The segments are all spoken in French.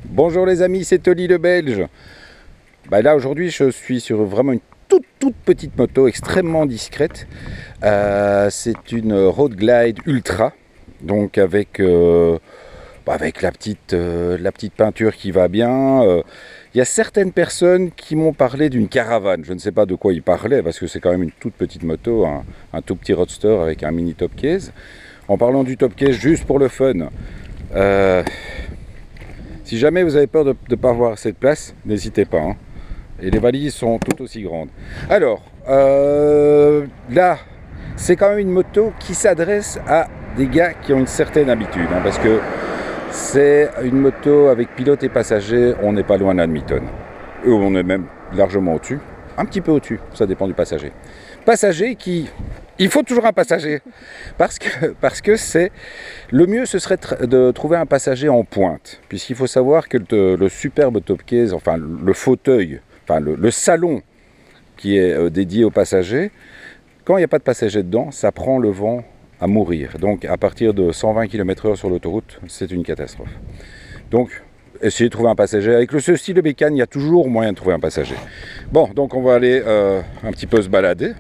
Bonjour les amis, c'est Oli le Belge. Là aujourd'hui je suis sur vraiment une toute petite moto extrêmement discrète. C'est une Road Glide Ultra, donc avec la petite peinture qui va bien. Il y a certaines personnes qui m'ont parlé d'une caravane. Je ne sais pas de quoi ils parlaient parce que c'est quand même une toute petite moto, un tout petit roadster avec un mini top case. En parlant du top case, juste pour le fun, si jamais vous avez peur de ne pas avoir cette place, n'hésitez pas. Hein. Et les valises sont tout aussi grandes. Alors, là, c'est quand même une moto qui s'adresse à des gars qui ont une certaine habitude. Hein, parce que c'est une moto avec pilote et passager, on n'est pas loin d'un demi-tonne. On est même largement au-dessus. Un petit peu au-dessus, ça dépend du passager. Passager qui... Il faut toujours un passager. Parce que c'est... Le mieux, ce serait de trouver un passager en pointe. Puisqu'il faut savoir que le superbe top case, enfin le fauteuil, enfin le salon qui est dédié aux passagers, quand il n'y a pas de passager dedans, ça prend le vent à mourir. Donc à partir de 120 km/h sur l'autoroute, c'est une catastrophe. Donc essayez de trouver un passager. Avec ce style de bécane, il y a toujours moyen de trouver un passager. Bon, donc on va aller un petit peu se balader.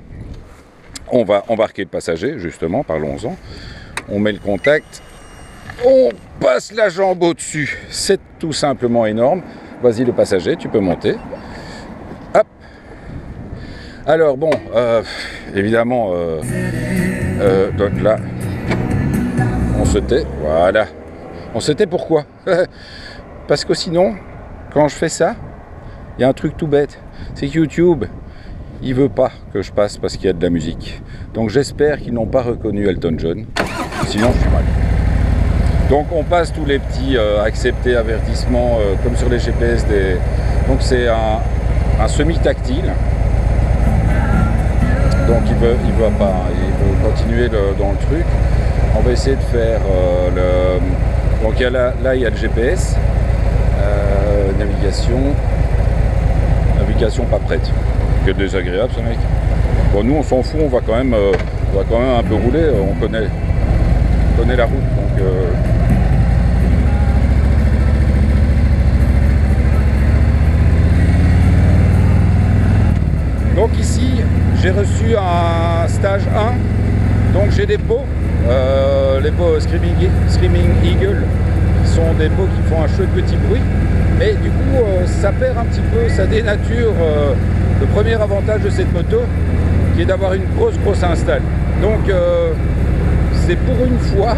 On va embarquer le passager, justement, parlons-en. On met le contact, on passe la jambe au-dessus. C'est tout simplement énorme. Vas-y le passager, tu peux monter. Hop. Alors bon, évidemment, donc là, on se tait, voilà. On se tait pourquoi? Parce que sinon, quand je fais ça, il y a un truc tout bête. C'est que YouTube, il veut pas que je passe parce qu'il y a de la musique. Donc j'espère qu'ils n'ont pas reconnu Elton John. Sinon, je suis mal. Donc on passe tous les petits acceptés avertissements comme sur les GPS. Donc c'est un semi-tactile. Donc il veut continuer dans le truc. On va essayer de faire donc là il y a le GPS, navigation pas prête. Que désagréable ce mec. Bon nous on s'en fout, on va quand même un peu rouler, on connaît la route donc. Donc ici j'ai reçu un stage 1, donc j'ai des pots, les pots Screaming Eagle, qui sont des pots qui font un chouette petit bruit, mais du coup ça perd un petit peu, ça dénature le premier avantage de cette moto, qui est d'avoir une grosse install. Donc c'est pour une fois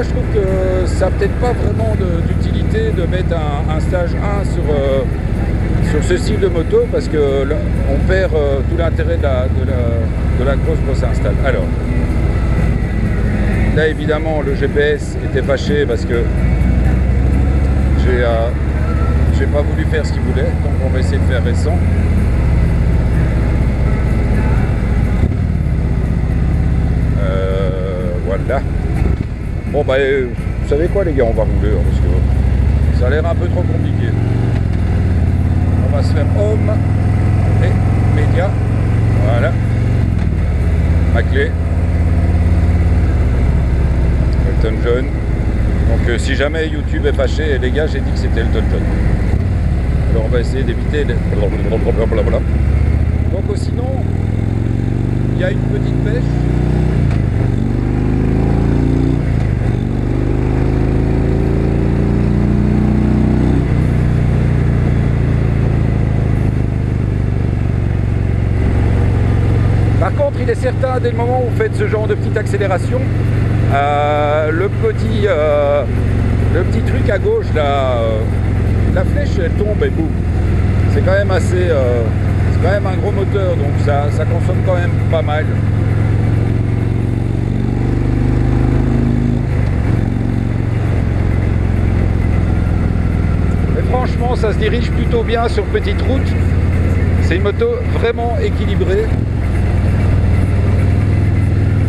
je trouve que ça n'a peut-être pas vraiment d'utilité de mettre un stage 1 sur ce style de moto, parce que là, on perd tout l'intérêt de la grosse install. Alors, là évidemment le GPS était fâché parce que j'ai pas voulu faire ce qu'il voulait, donc on va essayer de faire récent. Voilà. Bon vous savez quoi les gars, on va rouler hein, parce que ça a l'air un peu trop compliqué. On va se faire homme et média. Voilà. Ma clé. Elton John. Donc si jamais YouTube est fâché, les gars, j'ai dit que c'était Elton John. Alors on va essayer d'éviter les blablabla. Donc sinon, il y a une petite pêche. Par contre, il est certain, dès le moment où vous faites ce genre de petite accélération, le petit truc à gauche, là, la flèche, elle tombe et boum. C'est quand même assez... c'est quand même un gros moteur, donc ça consomme quand même pas mal. Mais franchement, ça se dirige plutôt bien sur petite route. C'est une moto vraiment équilibrée.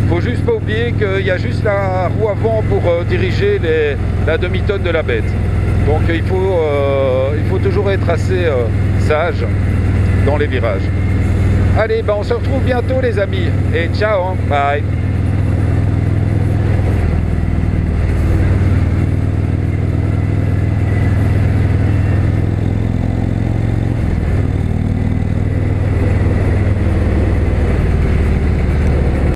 Faut juste pas oublier qu'il y a juste la roue avant pour diriger la demi-tonne de la bête. Donc il faut toujours être assez sage dans les virages. Allez, on se retrouve bientôt les amis. Et ciao, hein, bye.